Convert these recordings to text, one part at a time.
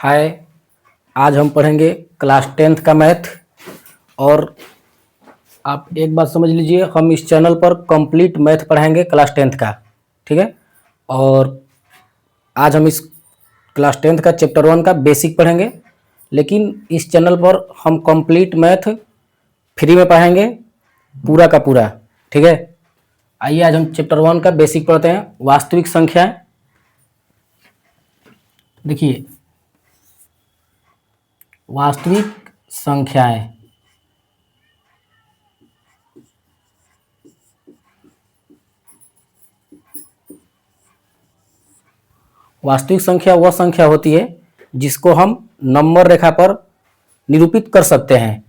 हाय। आज हम पढ़ेंगे क्लास 10th का मैथ। और आप एक बात समझ लीजिए, हम इस चैनल पर कंप्लीट मैथ पढ़ाएंगे क्लास 10th का, ठीक है। और आज हम इस क्लास 10th का चैप्टर 1 का बेसिक पढ़ेंगे, लेकिन इस चैनल पर हम कंप्लीट मैथ फ्री में पढ़ाएंगे, पूरा का पूरा, ठीक है। आइए आज हम चैप्टर 1 का बेसिक पढ़ते हैं। वास्तविक संख्याएं। देखिए, वास्तविक संख्याएं वास्तविक संख्या वह संख्या होती है जिसको हम नंबर रेखा पर निरूपित कर सकते हैं।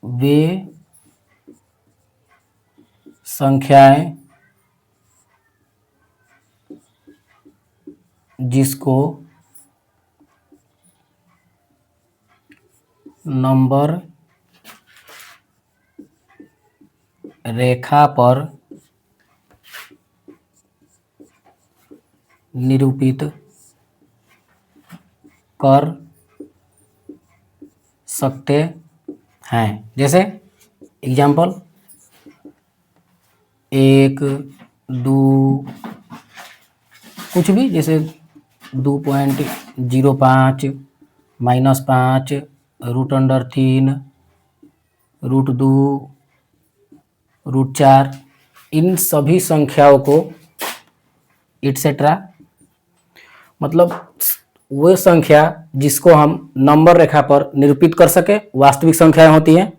वे संख्याएं जिसको नंबर रेखा पर निरूपित कर सकते हैं। जैसे एग्जाम्पल 1, 2, कुछ भी, जैसे 2.05, -5, √3, √2, √4, इन सभी संख्याओं को एटसेट्रा, मतलब वो संख्या जिसको हम नंबर रेखा पर निरूपित कर सके, वास्तविक संख्याएं होती हैं।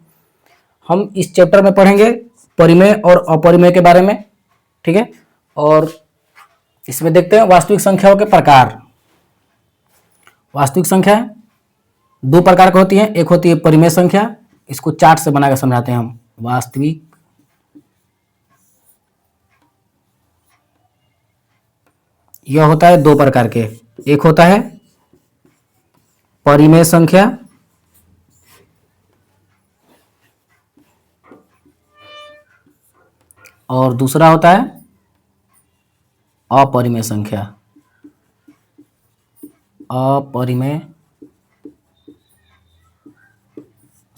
हम इस चैप्टर में पढ़ेंगे परिमेय और अपरिमेय के बारे में, ठीक है। और इसमें देखते हैं वास्तविक संख्याओं के प्रकार। वास्तविक संख्या दो प्रकार की होती है। एक होती है परिमेय संख्या, इसको चार्ट से बनाकर समझाते हैं हम। वास्तविक यह होता है दो प्रकार के। एक होता है परिमेय संख्या और दूसरा होता है अपरिमेय संख्या। अपरिमेय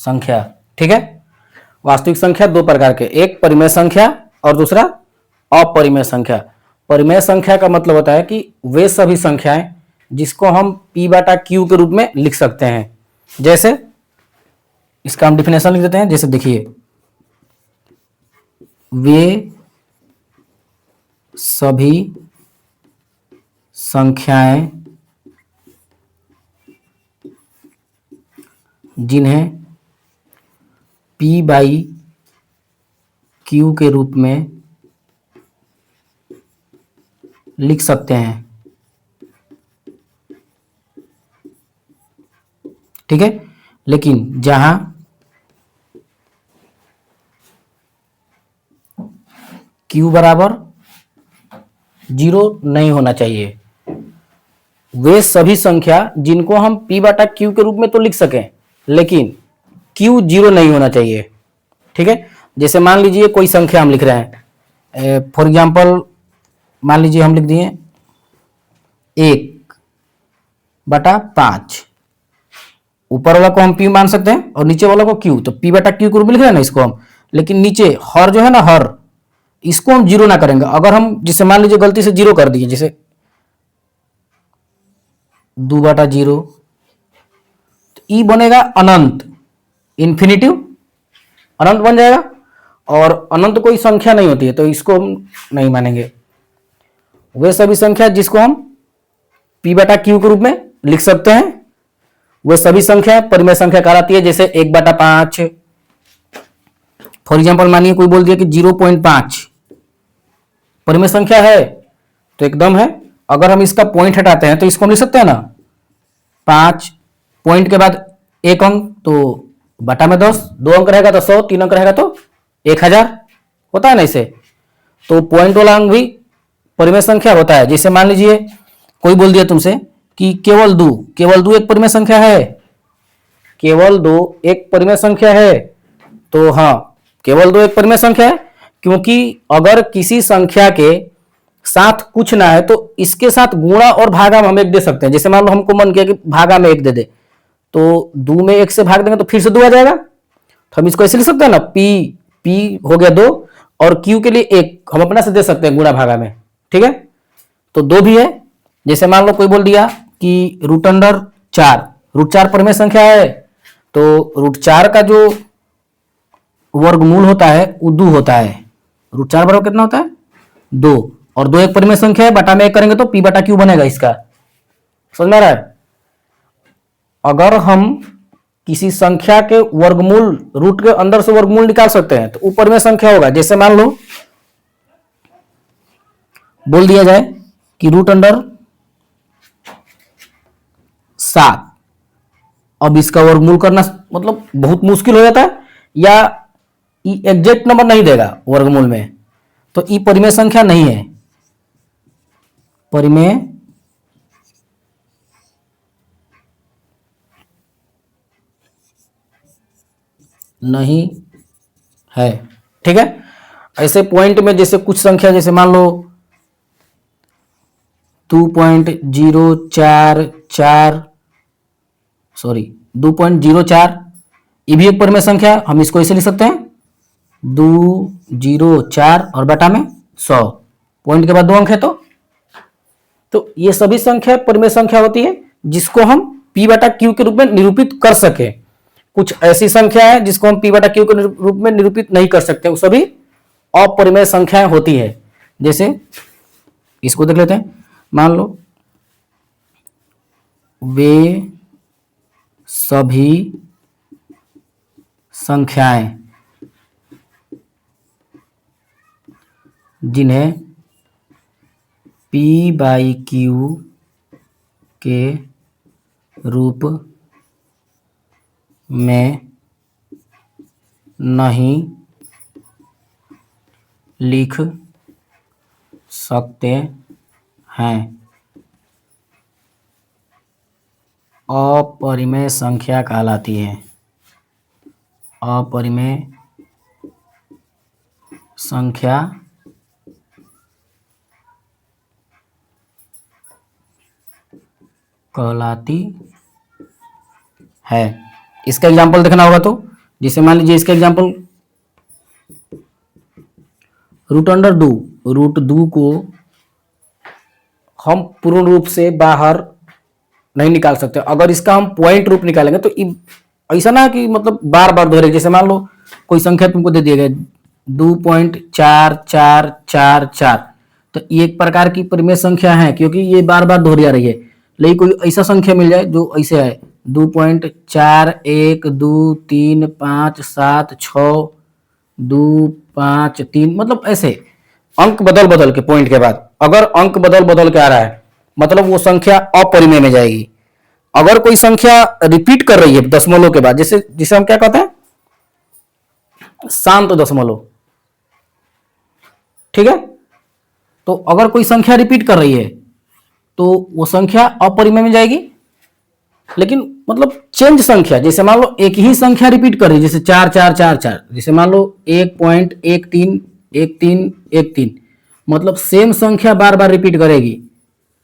संख्या, ठीक है। वास्तविक संख्या दो प्रकार के, एक परिमेय संख्या और दूसरा अपरिमेय संख्या। परिमेय संख्या का मतलब होता है कि वे सभी संख्याएं जिसको हम P/Q के रूप में लिख सकते हैं। जैसे इसका हम डिफिनेशन लिख देते हैं। जैसे देखिए, वे सभी संख्याएं जिन्हें P/Q के रूप में लिख सकते हैं, ठीक है। लेकिन जहां Q बराबर 0 नहीं होना चाहिए। वे सभी संख्या जिनको हम P/Q के रूप में तो लिख सकें, लेकिन Q 0 नहीं होना चाहिए, ठीक है। जैसे मान लीजिए कोई संख्या हम लिख रहे हैं, फॉर एग्जाम्पल मान लीजिए हम लिख दिए 1/5। ऊपर वाला को हम P मान सकते हैं और नीचे वाला को Q, तो P/Q के रूप में लिख रहे हैं ना इसको हम। लेकिन नीचे हर जो है ना, हर, इसको हम 0 ना करेंगे। अगर हम जिसे मान लीजिए गलती से 0 कर दिए, जैसे 2/0, तो E बनेगा अनंत, इन्फिनिटिव, अनंत बन जाएगा। और अनंत कोई संख्या नहीं होती है, तो इसको हम नहीं मानेंगे। वे सभी संख्या जिसको हम P/Q के रूप में लिख सकते हैं, वे सभी संख्या परिमेय संख्या कहलाती है। जैसे 1/5, फॉर एग्जाम्पल मानिए कोई बोल दिया कि 0.5 परिमेय संख्या है, तो एकदम है। अगर हम इसका पॉइंट हटाते हैं तो इसको हम लिख सकते हैं ना, 5 पॉइंट के बाद 1 अंक, तो बटा में 10, 2 अंक रहेगा तो 100, 3 अंक रहेगा तो 1000 होता है ना इसे। तो पॉइंट वाला अंक भी परिमेय संख्या होता है। जैसे मान लीजिए कोई बोल दिया तुमसे कि केवल 2 एक परिमेय संख्या है, केवल 2 एक परिमेय संख्या है, तो हाँ, केवल 2 एक परिमेय संख्या है। क्योंकि अगर किसी संख्या के साथ कुछ ना है तो इसके साथ गुणा और भागा में हम एक दे सकते हैं। जैसे मान लो हमको मन किया कि भागा में एक दे दे, तो दो में एक से भाग देंगे तो फिर से दो आ जाएगा, तो हम इसको ऐसे लिख सकते हैं ना, पी पी हो गया दो, और क्यू के लिए एक हम अपना से दे सकते हैं गुणा भागा में। ठीक है, तो दो भी है। जैसे मान लो कोई बोल दिया कि रूट अंडर चार, रूट चार परिमेय संख्या है, तो रूट चार का जो वर्गमूल होता है वो दो होता है। रूट चार बराबर कितना होता है, दो, और दो एक परिमेय संख्या है, बटा में एक करेंगे तो पी बटा क्यू बनेगा इसका। समझ में आ रहा है? अगर हम किसी संख्या के वर्गमूल रूट के अंदर से वर्गमूल निकाल सकते हैं तो ऊपर में संख्या होगा। जैसे मान लो बोल दिया जाए कि रूट अंडर सात, अब इसका वर्गमूल करना मतलब बहुत मुश्किल हो जाता है, या एग्जैक्ट नंबर नहीं देगा वर्गमूल में, तो ई परिमेय संख्या नहीं है, परिमेय नहीं है। ठीक है, ऐसे पॉइंट में जैसे कुछ संख्या, जैसे मान लो 2.044, सॉरी 2.04, ये भी एक परिमेय संख्या है, हम इसको ऐसे लिख सकते हैं 204 और बटा में 100, पॉइंट के बाद दो अंक है, तो ये सभी संख्या परिमेय संख्या होती है जिसको हम p बटा क्यू के रूप में निरूपित कर सके। कुछ ऐसी संख्या है जिसको हम p बटा क्यू के रूप में निरूपित नहीं कर सकते, वो सभी अपरिमेय संख्याएं होती है। जैसे इसको देख लेते हैं, मान लो वे सभी संख्याएं जिन्हें p बाई क्यू के रूप में नहीं लिख सकते हैं, अपरिमेय संख्या कहलाती है। अपरिमेय संख्या कहलाती है। इसका एग्जांपल देखना होगा, तो जैसे मान लीजिए इसका एग्जांपल रूट अंडर दो, रूट दो को हम पूर्ण रूप से बाहर नहीं निकाल सकते। अगर इसका हम पॉइंट रूप निकालेंगे तो ऐसा ना कि मतलब बार बार दोहरे, जैसे मान लो कोई संख्या तुमको दे दिया गया 2.4444, तो ये एक प्रकार की परिमेय संख्या है क्योंकि ये बार बार दोहरी आ रही है। लेकिन कोई ऐसा संख्या मिल जाए जो ऐसे है 2.4123576253, मतलब ऐसे अंक बदल बदल के पॉइंट के बाद अगर अंक बदल बदल के आ रहा है मतलब वो संख्या अपरिमेय में जाएगी। अगर कोई संख्या रिपीट कर रही है दशमलव के बाद, जैसे जिसे हम क्या कहते हैं, शांत दशमलव। ठीक है, तो अगर कोई संख्या रिपीट कर रही है तो वो संख्या अपरिमेय में जाएगी। लेकिन मतलब चेंज संख्या, जैसे मान लो एक ही संख्या रिपीट कर रही है, जैसे 4444, जैसे मान लो 1.131313, मतलब सेम संख्या बार बार रिपीट करेगी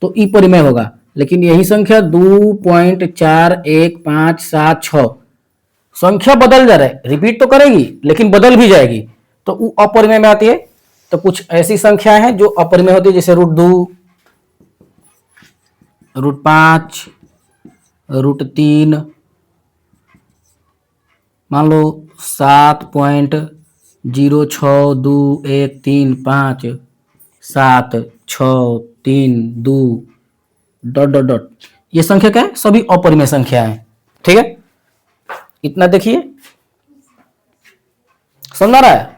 तो ई परिमेय होगा। लेकिन यही संख्या 2.4157 संख्या बदल जा रहा है, रिपीट तो करेगी लेकिन बदल भी जाएगी, तो वो अपरिमेय में आती है। तो कुछ ऐसी संख्या है जो अपरिमेय होती है, जैसे रूट 2, रूट 5, रूट 3, मान लो 7.062135762 डॉट डॉट डॉट, ये संख्या क्या है, सभी अपरिमेय संख्या है। ठीक है, इतना देखिए, समझ आ रहा है?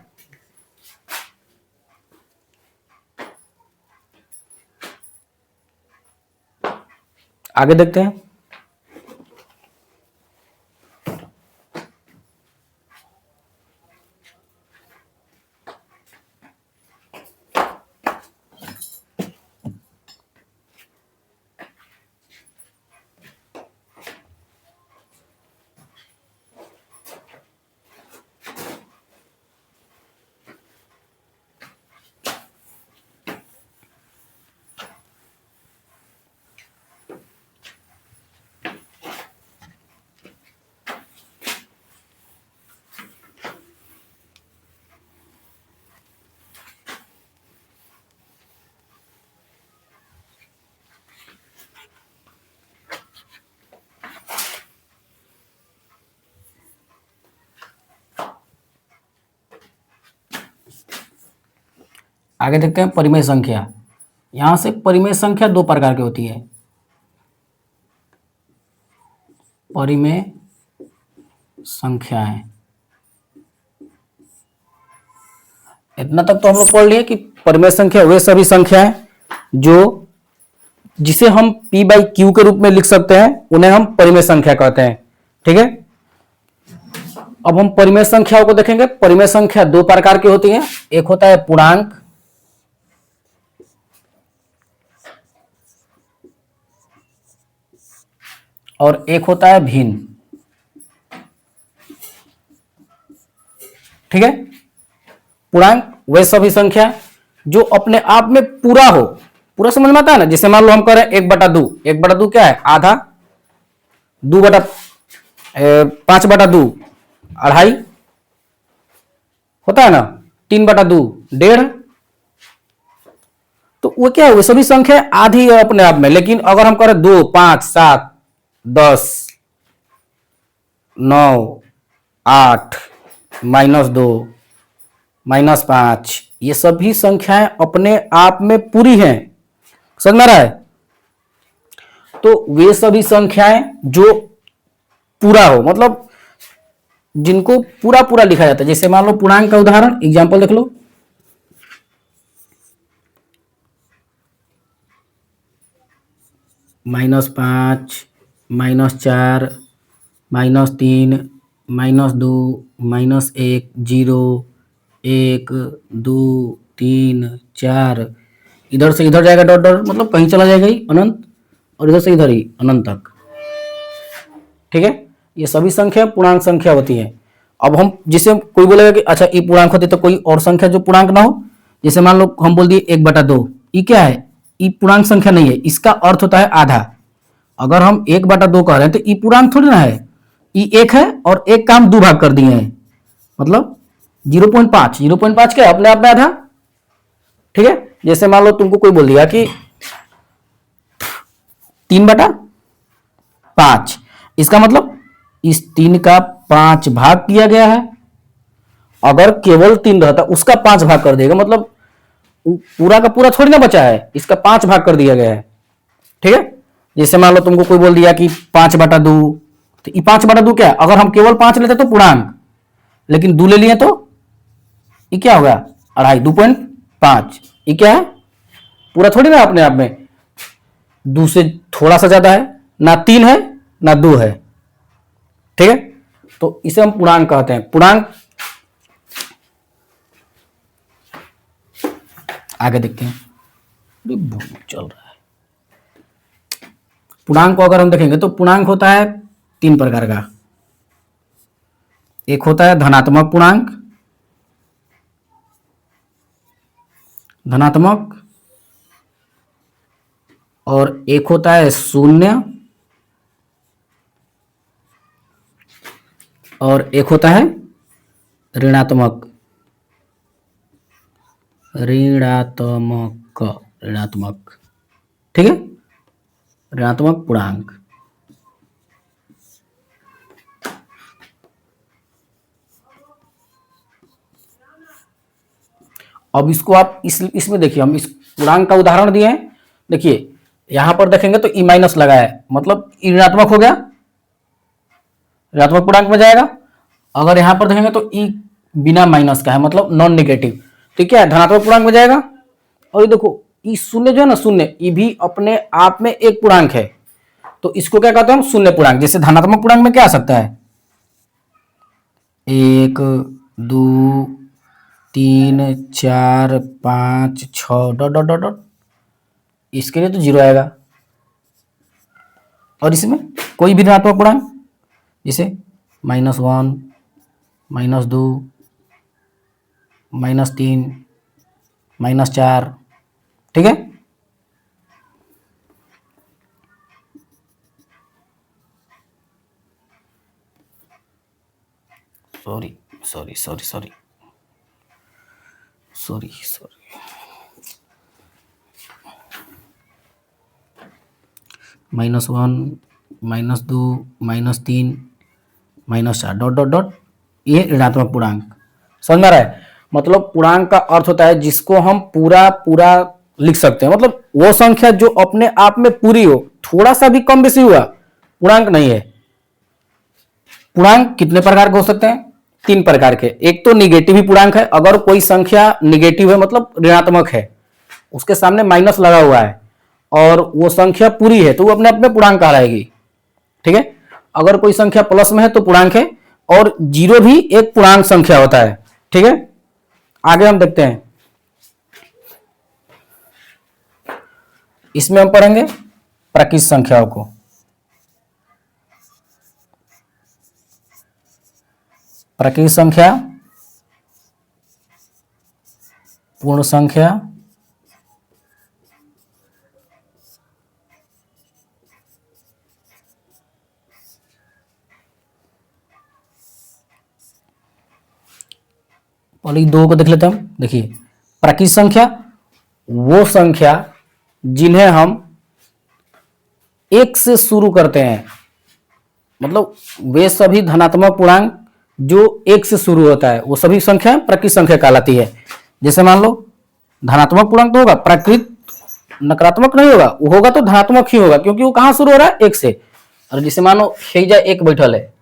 आगे देखते हैं। आगे देखते हैं परिमेय संख्या। यहां से परिमेय संख्या दो प्रकार की होती है। परिमेय संख्याएं, इतना तक तो हम लोग पढ़ लिए कि परिमेय संख्या वे सभी संख्याएं जो जिसे हम p बाई क्यू के रूप में लिख सकते हैं उन्हें हम परिमेय संख्या कहते हैं। ठीक है, अब हम परिमेय संख्याओं को देखेंगे। परिमेय संख्या दो प्रकार की होती है, एक होता है पूर्णांक और एक होता है भिन्न। ठीक है, पूर्णांक वे सभी संख्या जो अपने आप में पूरा हो, पूरा समझ में आता है ना। जैसे मान लो हम करें 1/2, 1/2 क्या है, आधा, 5/2 अढ़ाई होता है ना, 3/2 1.5। तो वो क्या है, वो सभी संख्या आधी है अपने आप में। लेकिन अगर हम करें 2, 5, 7, 10, 9, 8, -2, -5, ये सभी संख्याएं अपने आप में पूरी हैं। समझ में आ रहा है। तो वे सभी संख्याएं जो पूरा हो, मतलब जिनको पूरा पूरा लिखा जाता है। जैसे मान लो पूर्णांक का उदाहरण, एग्जांपल देख लो। -5, -4, -3, -2, -1, 0, 1, 2, 3, 4, इधर से इधर जाएगा डॉट डॉट, मतलब कहीं चला जाएगा ही अनंत, और इधर से इधर ही अनंत तक। ठीक है, ये सभी संख्या पूर्णांक संख्या होती है। अब हम जिसे कोई बोलेगा कि अच्छा ये पूर्णांक होती, तो कोई और संख्या जो पूर्णांक ना हो, जैसे मान लो हम बोल दिए 1/2, ये क्या है, ये पूर्णांक संख्या नहीं है, इसका अर्थ होता है आधा। अगर हम 1/2 कह रहे हैं तो ये पूर्णांक थोड़ी ना है, ये एक है और एक काम दो भाग कर दिए हैं, मतलब 0.5, 0.5 क्या है, अपने आप में आधा। ठीक है, जैसे मान लो तुमको कोई बोल दिया कि 3/5, इसका मतलब इस 3 का 5 भाग किया गया है। अगर केवल 3 रहता उसका 5 भाग कर देगा, मतलब पूरा का पूरा थोड़ी ना बचा है, इसका 5 भाग कर दिया गया है। ठीक है, जैसे मान लो तुमको कोई बोल दिया कि 5/2, तो ये 5/2 क्या है, अगर हम केवल 5 लेते तो पूर्णांक, लेकिन 2 ले लिए तो ये क्या होगा, अढ़ाई, 2.5, ये क्या है, पूरा थोड़ी ना अपने आप में, 2 से थोड़ा सा ज्यादा है, ना 3 है ना 2 है। ठीक है, तो इसे हम पूर्णांक कहते हैं। पूर्णांक आगे देखते हैं, चल रहा है। पूर्णांक को अगर हम देखेंगे तो पूर्णांक होता है 3 प्रकार का। एक होता है धनात्मक पूर्णांक, धनात्मक, और एक होता है शून्य, और एक होता है ऋणात्मक, ऋणात्मक, ऋणात्मक। ठीक है, ऋणात्मक पूर्णांक। अब इसको आप इसमें देखिए, हम इस पूर्णांक का उदाहरण दिए हैं। देखिए यहां पर देखेंगे तो ई माइनस लगा है, मतलब ई ऋणात्मक हो गया, ऋणात्मक पूर्णांक में जाएगा। अगर यहां पर देखेंगे तो ई बिना माइनस का है, मतलब नॉन नेगेटिव, तो क्या है, धनात्मक पूर्णांक में जाएगा। और ये देखो ई शून्य जो है ना, शून्य, ये भी अपने आप में एक पूर्णांक है, तो इसको क्या कहते हैं हम, शून्य पूर्णांक। जैसे धनात्मक पूर्णांक में क्या आ सकता है, 1, 2, 3, 4, 5, 6 डॉट डॉट डॉट डॉट, इसके लिए तो 0 आएगा। और इसमें कोई भी धनात्मक पूर्णांक, जैसे -1, -2, -3, -4। ठीक है, sorry sorry sorry sorry sorry sorry, -1, -2, -3, -4 dot dot dot, ये ऋणात्मक पूर्णांक। समझ में आ रहा है, मतलब पूर्णांक का अर्थ होता है जिसको हम पूरा पूरा लिख सकते हैं, मतलब वो संख्या जो अपने आप में पूरी हो, थोड़ा सा भी कम बेसी हुआ पूर्णांक नहीं है। पूर्णांक कितने प्रकार के हो सकते हैं? 3 प्रकार के। एक तो निगेटिव ही पूर्णांक है, अगर कोई संख्या निगेटिव है मतलब ऋणात्मक है, उसके सामने माइनस लगा हुआ है और वो संख्या पूरी है तो वो अपने आप में पूर्णांक कहलाएगी। ठीक है, अगर कोई संख्या प्लस में है तो पूर्णांक है, और जीरो भी एक पूर्णांक संख्या होता है। ठीक है, आगे हम देखते हैं, इसमें हम पढ़ेंगे प्राकृत संख्याओं को। प्राकृत संख्या, पूर्ण संख्या, पहले 2 को देख लेते हैं हम। देखिए, प्राकृत संख्या वो संख्या जिन्हें हम 1 से शुरू करते हैं, मतलब वे सभी धनात्मक पूर्णांक जो 1 से शुरू होता है वो सभी संख्या प्राकृत संख्या कहलाती है। जैसे मान लो धनात्मक पूर्णांक तो होगा, प्राकृत नकारात्मक नहीं होगा, वो होगा तो धनात्मक ही होगा क्योंकि वो कहां शुरू हो रहा है? 1 से। और जैसे मानो हेजा 1 बैठल है,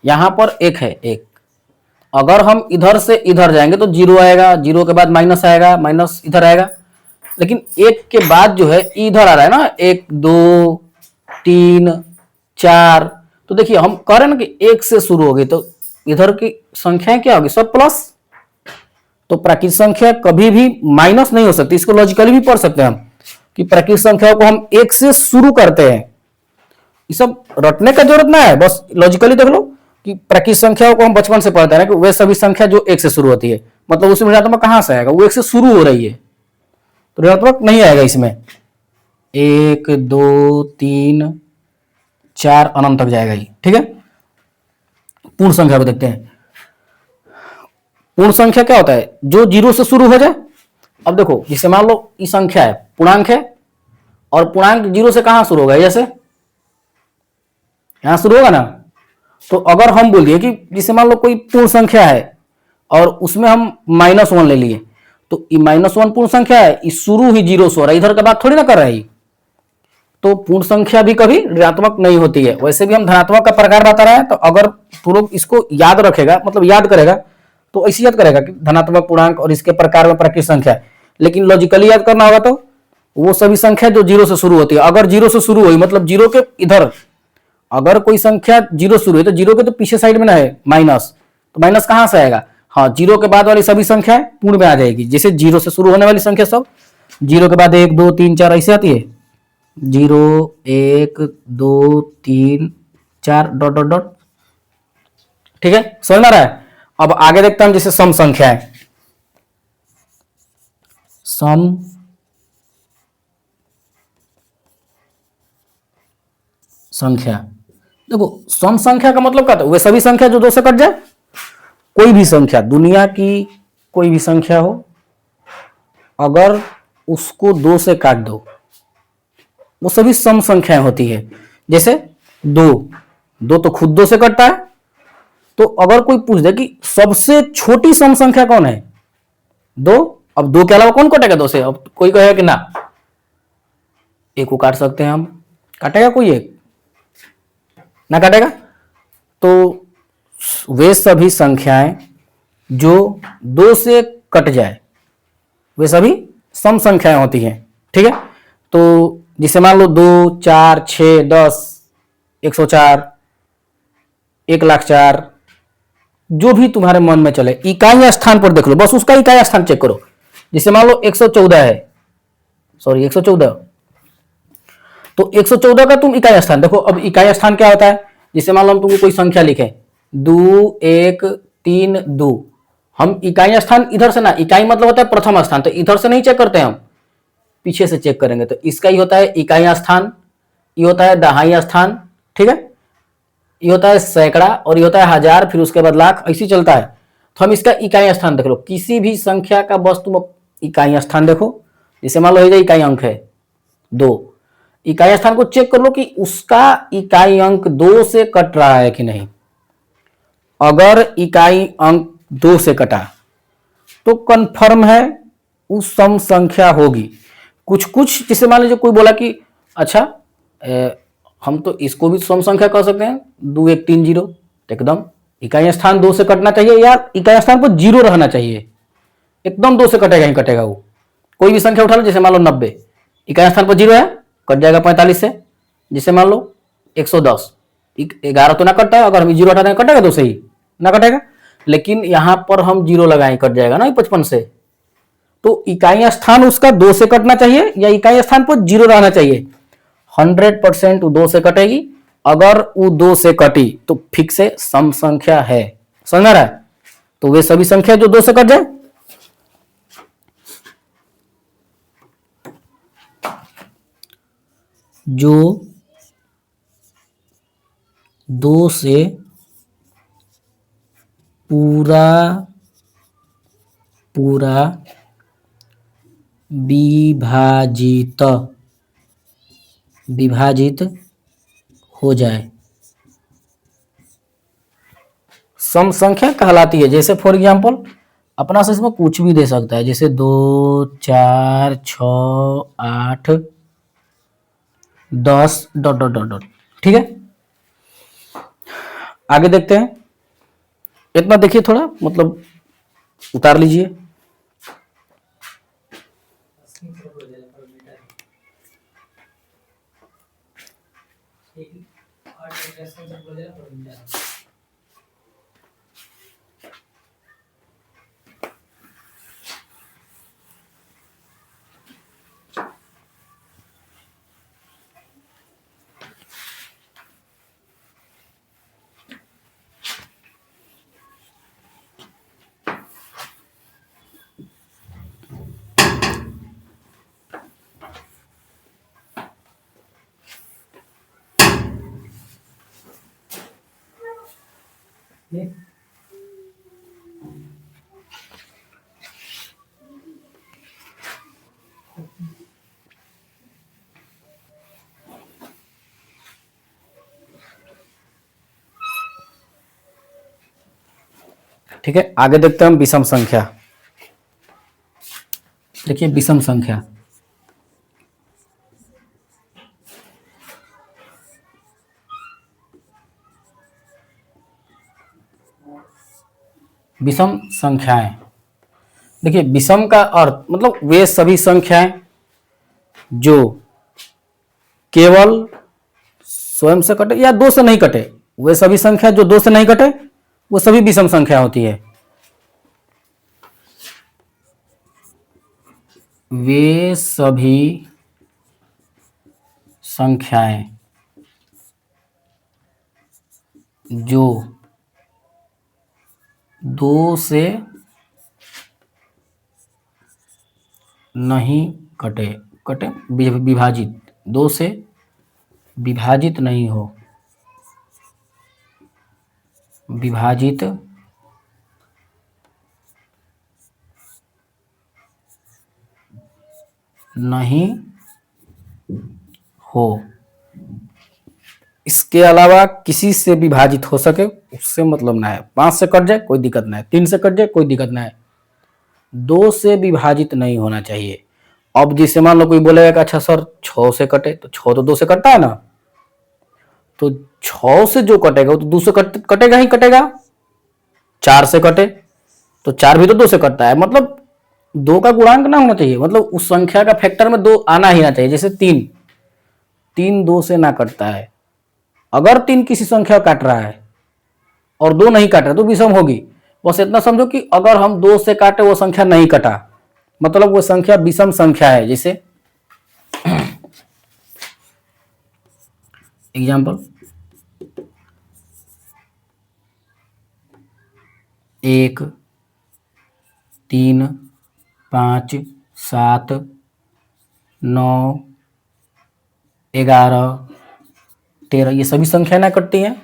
यहां पर 1 है, 1, अगर हम इधर से इधर जाएंगे तो 0 आएगा, 0 के बाद माइनस आएगा, माइनस इधर आएगा, लेकिन 1 के बाद जो है इधर आ रहा है ना, 1 2 3 4, तो देखिए हम कह रहे हैं ना कि 1 से शुरू होगी तो इधर की संख्याएं क्या होगी? सब प्लस। तो प्राकृत संख्या कभी भी माइनस नहीं हो सकती। इसको लॉजिकली भी पढ़ सकते हैं हम कि प्राकृत संख्या को हम 1 से शुरू करते हैं। ये सब रटने का जरूरत ना है, बस लॉजिकली देख लो कि प्राकृत संख्याओं को हम बचपन से पढ़ते हैं कि वे सभी संख्या जो 1 से शुरू होती है, मतलब उसमें ऋणात्मक कहां से आएगा? वो 1 से शुरू हो रही है तो ऋणात्मक नहीं आएगा इसमें। 1 2 3 4 अनंत तक जाएगा ही। ठीक है, पूर्ण संख्या को देखते हैं। पूर्ण संख्या क्या होता है? जो 0 से शुरू हो जाए। अब देखो, जिसे मान लो ये संख्या है, पूर्णांक है, और पूर्णांक 0 से कहां शुरू होगा? जैसे यहां शुरू होगा ना, तो अगर हम बोल दिए कि जिसे मान लो कोई पूर्ण संख्या है और उसमें हम -1 ले लिए, तो ये -1 पूर्ण संख्या है, ये शुरू ही 0 से हो रहा है, इधर का बात थोड़ी ना कर रहा है। तो पूर्ण संख्या भी कभी ऋणात्मक नहीं होती है। वैसे भी हम धनात्मक का प्रकार बता रहे हैं, तो अगर तू लोग इसको याद रखेगा, मतलब याद करेगा, तो ऐसे याद करेगा कि धनात्मक पूर्णांक और इसके प्रकार में प्राकृत संख्या है। लेकिन लॉजिकली याद करना होगा तो वो सभी संख्या जो 0 से शुरू होती है, अगर 0 से शुरू हुई मतलब 0 के इधर, अगर कोई संख्या 0 शुरू हुई तो 0 के तो पीछे साइड में ना है माइनस, तो माइनस कहां से आएगा? हाँ, 0 के बाद वाली सभी संख्याएं पूर्ण में आ जाएगी। जैसे 0 से शुरू होने वाली संख्या सब 0 के बाद 1 2 3 4 ऐसे आती है, 0 1 2 3 4 डॉट डॉट डॉट। ठीक है, समझ में आ रहा है? अब आगे देखते हैं हम, जैसे सम संख्याएं। सम संख्या, देखो सम संख्या का मतलब क्या था? वे सभी संख्या जो 2 से कट जाए। कोई भी संख्या, दुनिया की कोई भी संख्या हो, अगर उसको 2 से काट दो, वो सभी सम संख्याएं होती है। जैसे 2 तो खुद 2 से कटता है, तो अगर कोई पूछ दे कि सबसे छोटी सम संख्या कौन है? 2। अब 2 के अलावा कौन कटेगा 2 से? अब कोई कहेगा कि ना, 1 को काट सकते हैं हम, काटेगा कोई? 1 ना काटेगा। तो वे सभी संख्याएं जो 2 से कट जाए वे सभी सम संख्याएं होती हैं। ठीक है, तो जिसे मान लो 2 4 6 10 104 1,04,000, जो भी तुम्हारे मन में चले, इकाई स्थान पर देख लो, बस उसका इकाई स्थान चेक करो। जिसे मान लो 114 है, सॉरी 114, तो 114 का तुम इकाई स्थान देखो। अब इकाई स्थान क्या होता है? जिसे मान लो हम तुमको कोई संख्या लिखे 2 1 3 2, हम इकाई स्थान इधर से ना, इकाई मतलब होता है प्रथम स्थान, तो इधर से नहीं चेक करते हैं हम, पीछे से चेक करेंगे। तो इसका ही होता है इकाई स्थान, ये होता है दहाई स्थान। ठीक है, ये होता है सैकड़ा, और ये होता है हजार, फिर उसके बाद लाख, ऐसे चलता है। तो हम इसका इकाई स्थान देख लो, किसी भी संख्या का बस तुम इकाई स्थान देखो। जैसे मान लो इकाई अंक है 2, इकाई स्थान को चेक कर लो कि उसका इकाई अंक 2 से कट रहा है कि नहीं। अगर इकाई अंक 2 से कटा तो कंफर्म है उस सम संख्या होगी। कुछ कुछ जैसे मान लीजिए कोई बोला कि अच्छा हम तो इसको भी सम संख्या कह सकते हैं, 2130, एकदम इकाई स्थान 2 से कटना चाहिए या इकाई स्थान पर 0 रहना चाहिए, एकदम 2 से कटेगा ही कटेगा वो। कोई भी संख्या उठा लो, जैसे मान लो 90, इकाई स्थान पर 0 है, कट जाएगा 45 से। जैसे मान लो 110, 11 तो ना कटता है, अगर हम 0 हटा दें कटेगा 2 से ही ना कटेगा, लेकिन यहां पर हम 0 लगाएं कट जाएगा ना 55 से। तो इकाई स्थान उसका 2 से कटना चाहिए या इकाई स्थान पर 0 रहना चाहिए। 100% वो 2 से कटेगी। अगर वो 2 से कटी तो फिक्स है, सम संख्या है। समझ आ रहा है? तो वे सभी संख्या जो 2 से कट जाए, जो 2 से पूरा पूरा विभाजित विभाजित हो जाए, सम संख्या कहलाती है। जैसे फॉर एग्जांपल अपना से इसमें कुछ भी दे सकता है, जैसे 2, 4, 6, 8, 10 डॉट डॉट डॉट डॉट। ठीक है, आगे देखते हैं। इतना देखिए, थोड़ा मतलब उतार लीजिए। ठीक है, आगे देखते हैं हम विषम संख्या। देखिए विषम संख्या, विषम संख्याएं। देखिए विषम का अर्थ मतलब वे सभी संख्याएं जो केवल स्वयं से कटे या 2 से नहीं कटे, वे सभी संख्या जो 2 से नहीं कटे वो सभी विषम संख्या होती है। वे सभी संख्याएं जो 2 से नहीं कटे कटे विभाजित, 2 से विभाजित नहीं हो, विभाजित नहीं हो, इसके अलावा किसी से विभाजित हो सके उससे मतलब ना है। 5 से कट जाए कोई दिक्कत ना है, 3 से कट जाए कोई दिक्कत ना है, 2 से विभाजित नहीं होना चाहिए। अब जिसे मान लो कोई बोलेगा कि अच्छा सर 6 से कटे, तो 6 तो 2 से कटता है ना, तो 6 से जो कटेगा वो तो 2 से कटेगा ही कटेगा। 4 से कटे तो 4 भी तो 2 से कटता है, मतलब 2 का गुणांक ना होना चाहिए, मतलब उस संख्या का फैक्टर में 2 आना ही ना चाहिए। जैसे 3, 3 2 से ना कटता है। अगर 3 किसी संख्या काट रहा है और 2 नहीं काट रहा तो विषम होगी। बस इतना समझो कि अगर हम 2 से काटे वो संख्या नहीं कटा, मतलब वो संख्या विषम संख्या है। जैसे एग्जाम्पल 1, 3, 5, 7, 9, 11, 13, ये सभी संख्या ना कटती हैं।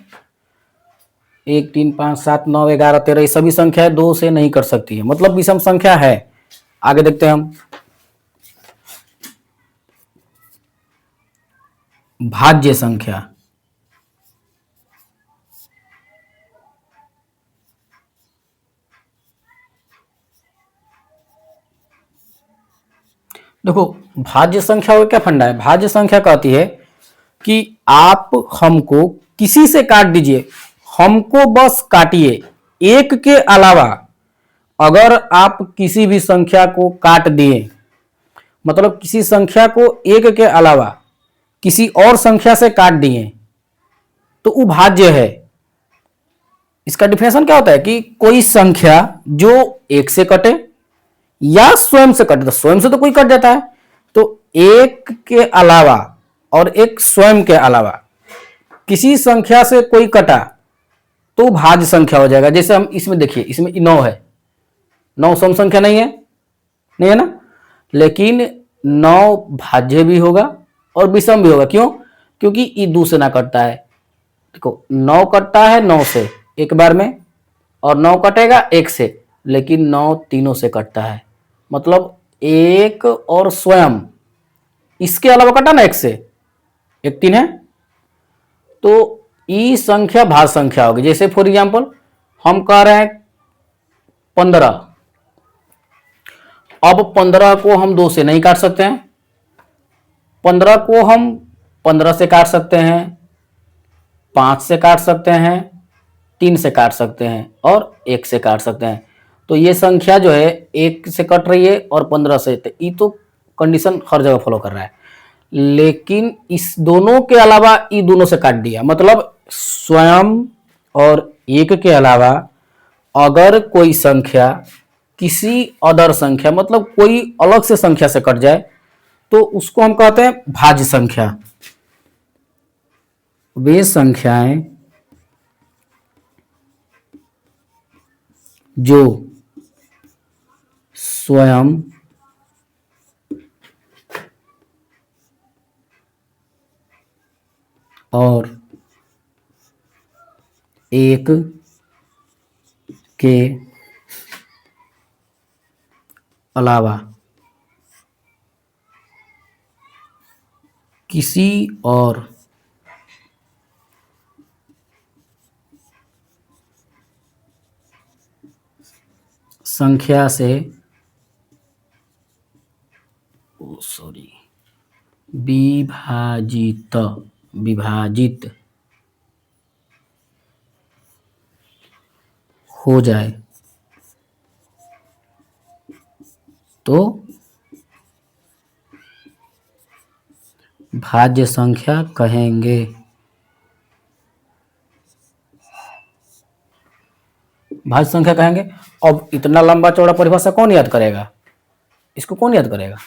1, 3, 5, 7, 9, 11, 13 ये सभी संख्या 2 से नहीं कट सकती है, मतलब विषम संख्या है। आगे देखते हैं हम भाज्य संख्या। देखो, भाज्य संख्या का क्या फंडा है? भाज्य संख्या कहती है कि आप हमको किसी से काट दीजिए, हमको बस काटिए, एक के अलावा अगर आप किसी भी संख्या को काट दिए, मतलब किसी संख्या को एक के अलावा किसी और संख्या से काट दिए, तो वो भाज्य है। इसका डिफिनेशन क्या होता है कि कोई संख्या जो एक से कटे या स्वयं से कटे, तो स्वयं से तो कोई कट जाता है, तो एक के अलावा और एक स्वयं के अलावा किसी संख्या से कोई कटा तो भाज्य संख्या हो जाएगा। जैसे हम इसमें देखिए, इसमें 9 है, 9 सम संख्या नहीं है, नहीं है ना, लेकिन 9 भाज्य भी होगा और विषम भी होगा। क्यों? क्योंकि ये 2 से ना कटता है। देखो, 9 कटता है 9 से एक बार में, और 9 कटेगा 1 से, लेकिन 9 तीनों से कटता है। मतलब एक और स्वयं, इसके अलावा कटा ना 1 से, 1 3 है, तो ई संख्या भाज्य संख्या होगी। जैसे फॉर एग्जांपल हम कह रहे हैं 15, अब 15 को हम 2 से नहीं काट सकते हैं, 15 को हम 15 से काट सकते हैं, 5 से काट सकते हैं, 3 से काट सकते हैं और 1 से काट सकते हैं। तो ये संख्या जो है 1 से कट रही है और 15 से, तो ये तो कंडीशन हर जगह फॉलो कर रहा है। लेकिन इस दोनों के अलावा ये दोनों से काट दिया, मतलब स्वयं और एक के अलावा अगर कोई संख्या किसी अदर संख्या, मतलब कोई अलग से संख्या से कट जाए, तो उसको हम कहते हैं भाज्य संख्या। वे संख्याएं जो स्वयं और एक के अलावा किसी और संख्या से विभाजित हो जाए तो भाज्य संख्या कहेंगे। भाज्य संख्या कहेंगे। अब इतना लंबा चौड़ा परिभाषा कौन याद करेगा? इसको कौन याद करेगा?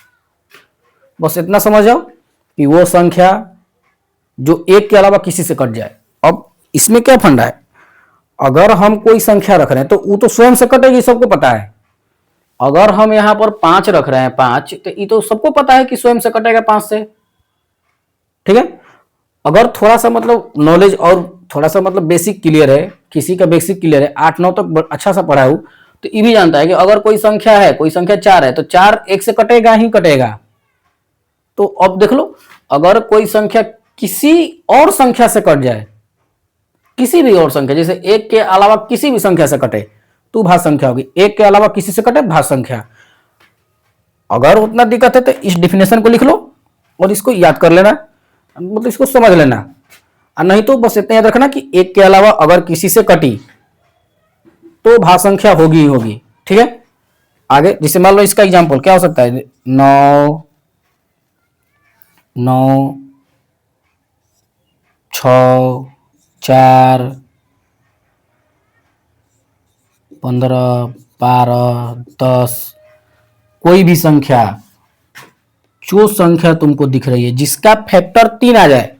बस इतना समझ जाओ कि वो संख्या जो एक के अलावा किसी से कट जाए। अब इसमें क्या फंडा है, अगर हम कोई संख्या रख रहे हैं तो वो तो स्वयं से कटेगी, सबको पता है। अगर हम यहां पर 5 रख रहे हैं, 5, तो ये तो सबको पता है कि स्वयं से कटेगा 5 से, ठीक है। अगर थोड़ा सा मतलब नॉलेज और थोड़ा सा मतलब बेसिक क्लियर है, किसी का बेसिक क्लियर है, 8 9 तक अच्छा सा पढ़ा हूं, तो ये भी जानता है कि अगर कोई संख्या है, कोई संख्या 4 है, तो 4 1 से कटेगा ही कटेगा। तो अब देख लो, अगर कोई संख्या किसी और संख्या से कट जाए, किसी भी और संख्या, जैसे 1 के अलावा किसी भी संख्या से कटे, तो भाज्य संख्या होगी। 1 के अलावा किसी से कटे, भाज्य संख्या। अगर उतना दिक्कत है तो इस डिफिनेशन को लिख लो और इसको याद कर लेना, मतलब इसको समझ लेना। और नहीं तो बस इतना याद रखना कि 1 के अलावा अगर किसी से कटी तो भाज्य संख्या होगी ही होगी, ठीक है। आगे जैसे मान लो इसका एग्जांपल क्या हो सकता है, 9 9 6 4 15 12 10, कोई भी संख्या, जो संख्या तुमको दिख रही है जिसका फैक्टर 3 आ जाए,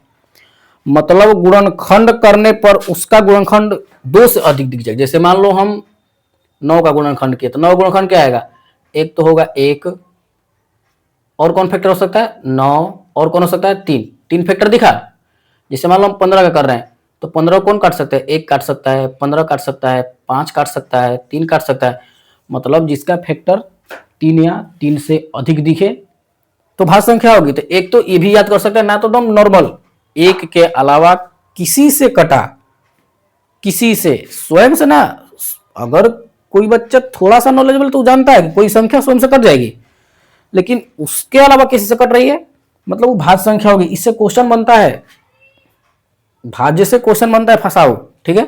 मतलब गुणनखंड करने पर उसका गुणनखंड 2 से अधिक दिख जाए। जैसे मान लो हम 9 का गुणनखंड किया, तो 9 गुणनखंड क्या आएगा, एक तो होगा 1, और कौन फैक्टर हो सकता है 9, और कौन हो सकता है 3, 3 फैक्टर दिखा। जैसे मान लो हम 15 का कर रहे हैं, तो 15 कौन काट सकता है, 1 काट सकता है, 15 काट सकता है, 5 काट सकता है, 3 काट सकता है। मतलब जिसका फैक्टर 3 या 3 से अधिक दिखे तो भाज्य संख्या होगी। तो एक तो ये भी याद कर सकते हैं ना, तो एकदम नॉर्मल, 1 के अलावा किसी से कटा, किसी से, स्वयं से ना। अगर कोई बच्चा थोड़ा सा नॉलेजेबल तो जानता है कि कोई संख्या स्वयं से कट जाएगी, लेकिन उसके अलावा किसी से कट रही है, मतलब वो भाज्य संख्या होगी। इससे क्वेश्चन बनता है, भाज्य से क्वेश्चन बनता है, फंसाओ। ठीक है,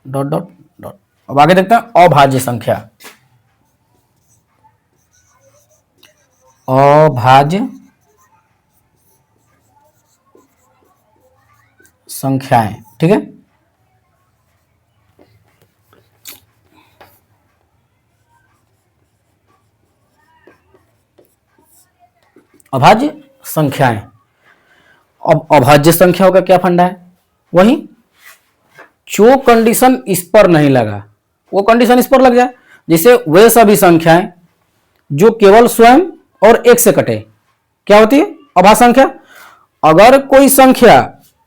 डॉट डॉट डॉट। अब आगे देखते हैं अभाज्य संख्या। अभाज्य संख्याएं। ठीक है, अभाज्य संख्याएं। अब अभाज्य संख्याओं का क्या फंडा है, वही जो कंडीशन इस पर नहीं लगा वो कंडीशन इस पर लग जाए। जैसे वे सभी संख्याएं जो केवल स्वयं और एक से कटे, क्या होती है, अभाज्य संख्या। अगर कोई संख्या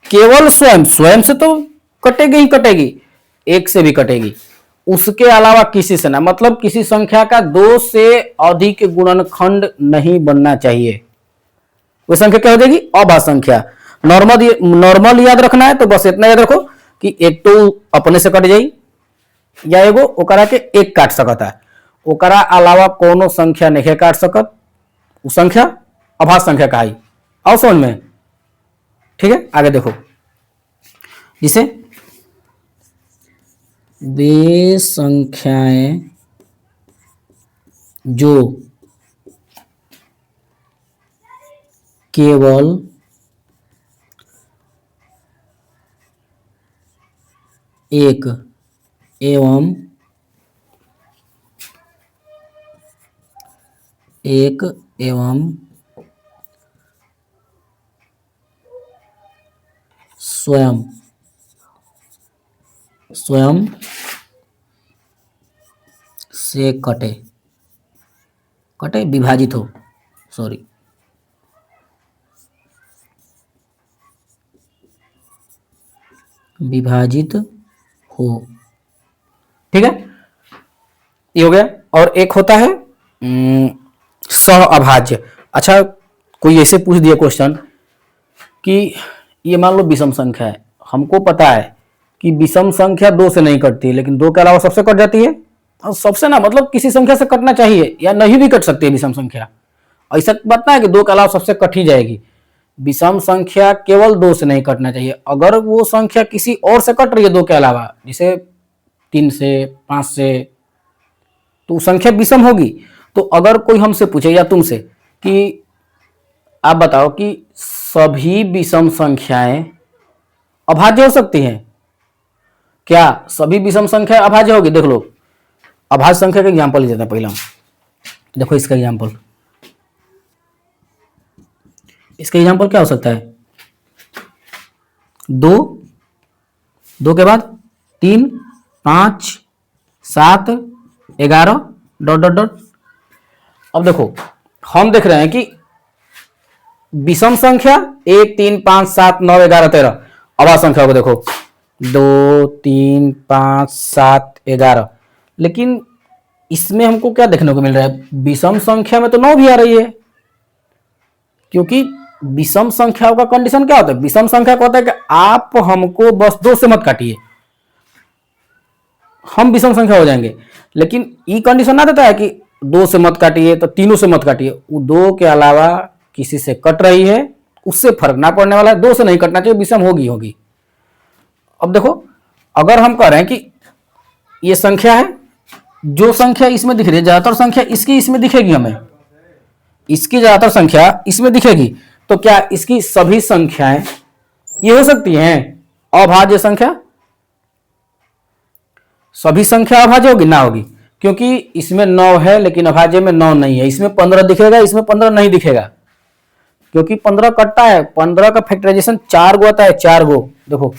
केवल स्वयं, स्वयं से तो कटेगी ही कटेगी, एक से भी कटेगी, उसके अलावा किसी से ना, मतलब किसी संख्या का दो से अधिक गुणनखंड नहीं बनना चाहिए, वो संख्या क्या हो जाएगी, अभाज्य संख्या। नॉर्मल याद रखना है तो बस इतना याद रखो कि एक तो अपने से कट जाई या एगो ओकरा के एक काट सकता है, ओकरा अलावा कोनो संख्या नहीं काट सकत, वो संख्या अभाज्य संख्या कहाई। आओ समझ में। ठीक है, आगे देखो, जिसे वे संख्याएं जो केवल एक एवं स्वयं से कटे विभाजित हो, सॉरी, विभाजित हो। ठीक है, ये हो गया। और एक होता है सह अभाज्य। अच्छा, कोई ऐसे पूछ दिया क्वेश्चन कि ये मान लो विषम संख्या है, हमको पता है कि विषम संख्या दो से नहीं कटती है, लेकिन दो के अलावा सबसे कट जाती है। और सबसे ना, मतलब किसी संख्या से कटना चाहिए या नहीं भी कट सकती है विषम संख्या, ऐसा बात ना है कि दो के अलावा सबसे कट ही जाएगी। विषम संख्या केवल दो से नहीं कटना चाहिए, अगर वो संख्या किसी और से कट रही है दो के अलावा, जैसे 3 से 5 से, तो संख्या विषम होगी। तो अगर कोई हमसे पूछे या तुमसे कि आप बताओ कि सभी विषम संख्याएं अभाज्य हो सकती हैं, क्या सभी विषम संख्या अभाज्य होगी? देख लो, अभाज्य संख्या का एग्जांपल ले लेते हैं पहले हम। देखो इसका एग्जांपल, क्या हो सकता है, 2, 2 के बाद 3, 5, 7, 11 डॉट डॉट डॉट। अब देखो, हम देख रहे हैं कि विषम संख्या 1, 3, 5, 7, 9, 11, 13, अभाज्य संख्या को देखो 2, 3, 5, 7, 11। लेकिन इसमें हमको क्या देखने को मिल रहा है, विषम संख्या में तो 9 भी आ रही है, क्योंकि विषम संख्याओं का कंडीशन क्या होता है, विषम संख्या का होता है कि आप हमको बस 2 से मत काटिए, हम विषम संख्या हो जाएंगे। लेकिन ये कंडीशन ना देता है कि 2 से मत काटिए तो तीनों से मत काटिए, वो 2 के अलावा किसी से कट रही है, उससे फर्क ना पड़ने वाला है, 2 से नहीं कटना चाहिए, विषम होगी। अब देखो, अगर हम कह रहे हैं कि ये संख्या है, जो संख्या इसमें दिख रही है, ज्यादातर संख्या इसकी इसमें दिखेगी, हमें इसकी ज्यादातर संख्या इसमें दिखेगी, तो क्या इसकी सभी संख्याएं ये हो सकती हैं अभाज्य संख्या? सभी संख्या अभाज्य होगी ना? होगी, क्योंकि इसमें 9 है लेकिन अभाज्य में 9 नहीं है। इसमें 15 दिखेगा, इसमें 15 नहीं दिखेगा, क्योंकि 15 कटता है। 15 का फैक्टराइजेशन 4 गो आता है, 4 गो देखो,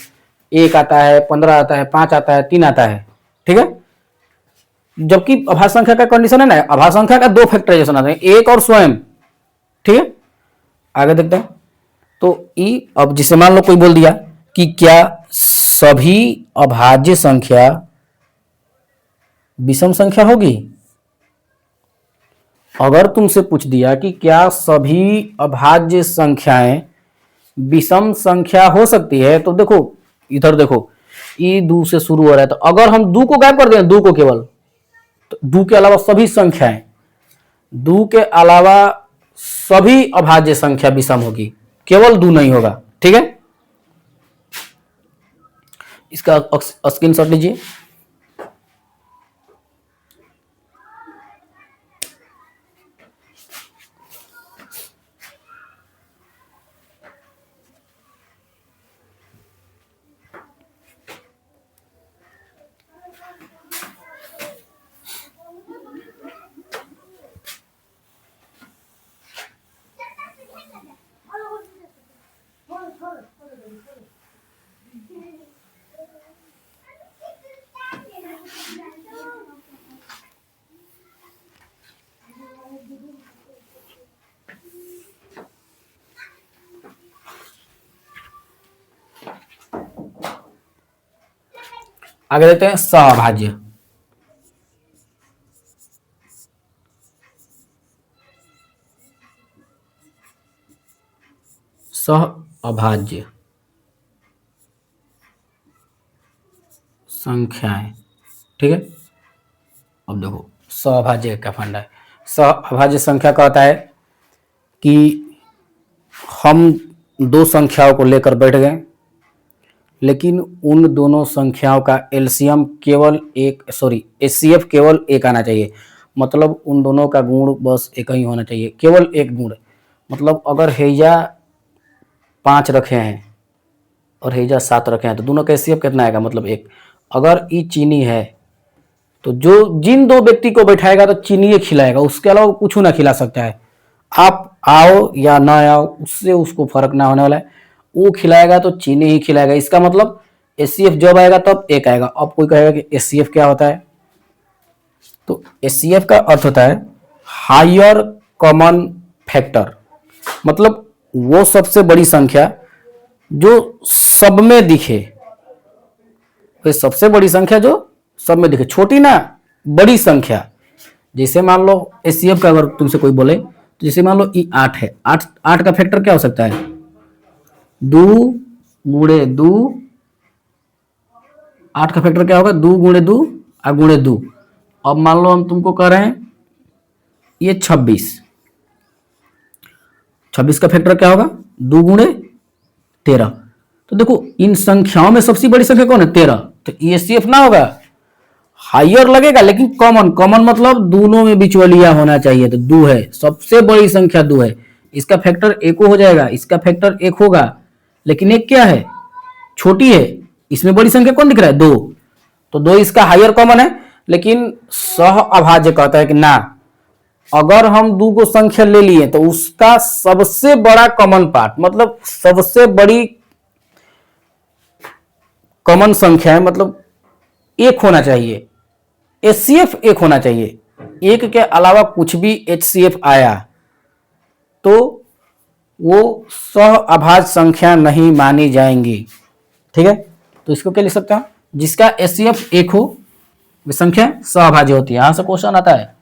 1 आता है, 15 आता है, 5 आता है, 3 आता है। ठीक है, जबकि अभाज्य संख्या का कंडीशन है ना, अभाज्य संख्या का 2 फैक्टराइजेशन आते हैं, एक और स्वयं। ठीक है, आगे देखते हैं। तो ई, अब जिसे मान लो कोई बोल दिया कि क्या सभी अभाज्य संख्या विषम संख्या होगी? अगर तुमसे पूछ दिया कि क्या सभी अभाज्य संख्याएं विषम संख्या हो सकती है, तो देखो इधर देखो, ई 2 से शुरू हो रहा है, तो अगर हम 2 को गायब कर दें, 2 को केवल, तो 2 के अलावा सभी संख्याएं, दो के अलावा सभी अभाज्य संख्या विषम होगी, केवल दो नहीं होगा। ठीक है, इसका स्क्रीनशॉट लीजिए। आगे देखते हैं सहअभाज्य। सहअभाज्य संख्याएं। ठीक है, अब देखो सहअभाज्य का फंडा है। सहअभाज्य संख्या कहता है कि हम दो संख्याओं को लेकर बैठ गए, लेकिन उन दोनों संख्याओं का एलसीएम केवल एक, सॉरी एचसीएफ केवल एक आना चाहिए। मतलब उन दोनों का गुण बस एक ही होना चाहिए, केवल एक गुण। मतलब अगर हैजा 5 रखे हैं और हैजा 7 रखे हैं तो दोनों का एचसीएफ कितना आएगा, मतलब एक। अगर ये चीनी है तो जो जिन दो व्यक्ति को बैठाएगा तो चीनी ही खिलाएगा, उसके अलावा कुछ ना खिला सकता है। आप आओ या ना आओ उससे उसको फर्क ना होने वाला है, वो खिलाएगा तो चीनी ही खिलाएगा। इसका मतलब एचसीएफ जब आएगा तब एक आएगा। अब कोई कहेगा कि एचसीएफ क्या होता है, तो एचसीएफ का अर्थ होता है हायर कॉमन फैक्टर। मतलब वो सबसे बड़ी संख्या जो सब में दिखे, वो सबसे बड़ी संख्या जो सब में दिखे, छोटी ना बड़ी संख्या। जैसे मान लो एचसीएफ का अगर तुमसे कोई बोले, तो जैसे मान लो ये 8 है, 8 8 का फैक्टर क्या हो सकता है, 2 गुणे 2। 8 का फैक्टर क्या होगा, 2 गुणे 2 और गुणे 2। अब मान लो हम तुमको कह रहे हैं ये 26, 26 का फैक्टर क्या होगा, 2 गुणे 13। तो देखो इन संख्याओं में सबसे बड़ी संख्या कौन है, 13। तो एचसीएफ ना होगा, हायर लगेगा लेकिन कॉमन। कॉमन मतलब दोनों में बिचवलिया होना चाहिए, तो 2 है, सबसे बड़ी संख्या 2 है। इसका फैक्टर एक हो जाएगा, इसका फैक्टर एक होगा, लेकिन एक क्या है, छोटी है। इसमें बड़ी संख्या कौन दिख रहा है, 2। तो 2 इसका हायर कॉमन है। लेकिन सह अभाज्य कहता है कि ना, अगर हम दो को संख्या ले लिए तो उसका सबसे बड़ा कॉमन पार्ट, मतलब सबसे बड़ी कॉमन संख्या है, मतलब एक होना चाहिए, एचसीएफ एक होना चाहिए। एक के अलावा कुछ भी एचसीएफ आया तो वो सह अभाज्य संख्या नहीं मानी जाएंगी। ठीक है, तो इसको क्या लिख सकते हैं, जिसका एचसीएफ एक हो वे संख्या सहअभाज्य होती है। यहां से क्वेश्चन आता है।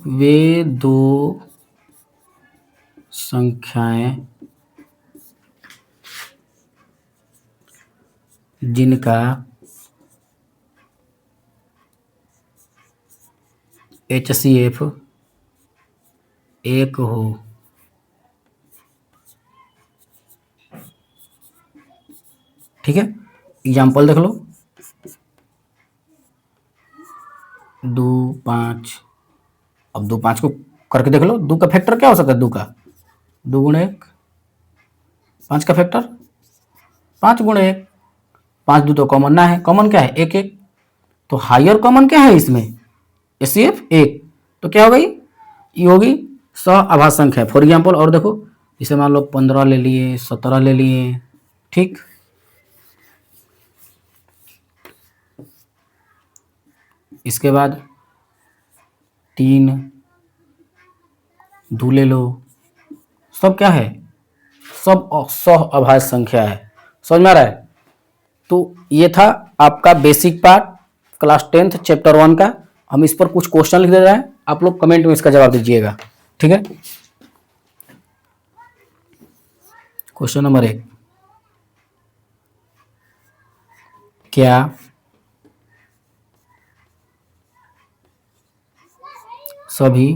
वे दो संख्याएं जिनका एचसीएफ एक हो, ठीक है। एग्जाम्पल देख लो, 2 5। अब 2 5 को करके देख लो, 2 का फैक्टर क्या हो सकता है, 2 का 2 गुणे 1। 5 का फैक्टर 5 गुणे 1। 5 2 तो कॉमन ना है, कॉमन क्या है, 1 1। तो हायर कॉमन क्या है इसमें, एचसीएफ एक। तो क्या हो गई, ये होगी सहअभाज्य संख्या। फॉर एग्जाम्पल और देखो, इसे मान लो 15 ले लिए, 17 ले लिए, ठीक। इसके बाद 3 2 ले लो, सब क्या है, सब सहअभाज्य संख्या है। समझ में आ रहा है। तो ये था आपका basic part class 10th chapter 1 का। हम इस पर कुछ क्वेश्चन लिख दे रहे हैं, आप लोग कमेंट में इसका जवाब दीजिएगा, ठीक है। क्वेश्चन नंबर 1, क्या सभी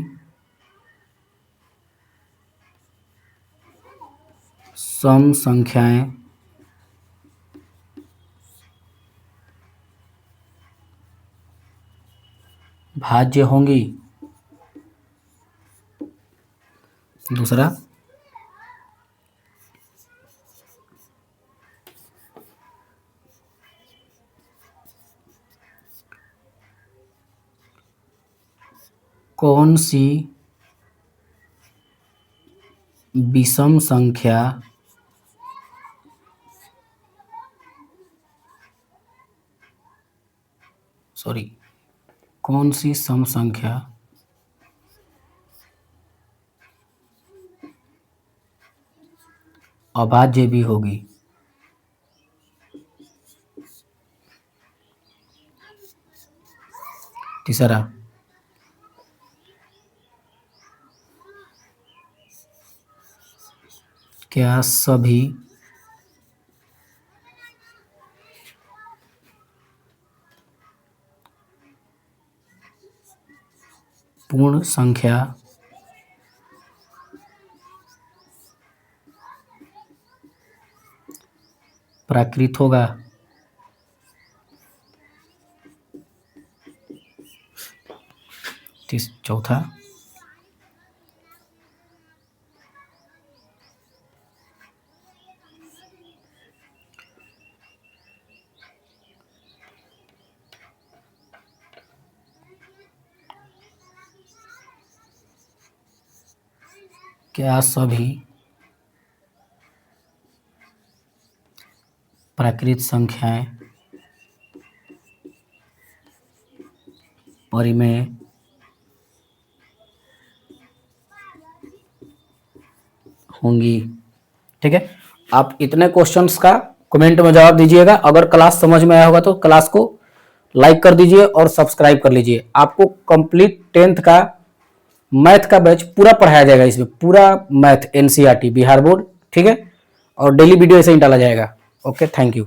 सम संख्याएं भाज्य होंगी। दूसरा, कौन सी विषम संख्या कौन सी सम संख्या अभाज्य भी होगी। तीसरा, क्या सभी पूर्ण संख्या प्राकृत होगा। चौथा, क्या सभी प्राकृत संख्याएं परिमेय होंगी। ठीक है, आप इतने क्वेश्चंस का कमेंट में जवाब दीजिएगा। अगर क्लास समझ में आया होगा तो क्लास को लाइक कर दीजिए और सब्सक्राइब कर लीजिए। आपको कंप्लीट 10th का मैथ का बैच पूरा पढ़ाया जाएगा, इसमें पूरा मैथ एनसीईआरटी बिहार बोर्ड। ठीक है, और डेली वीडियो ऐसे ही डाला जाएगा। Okay, thank you.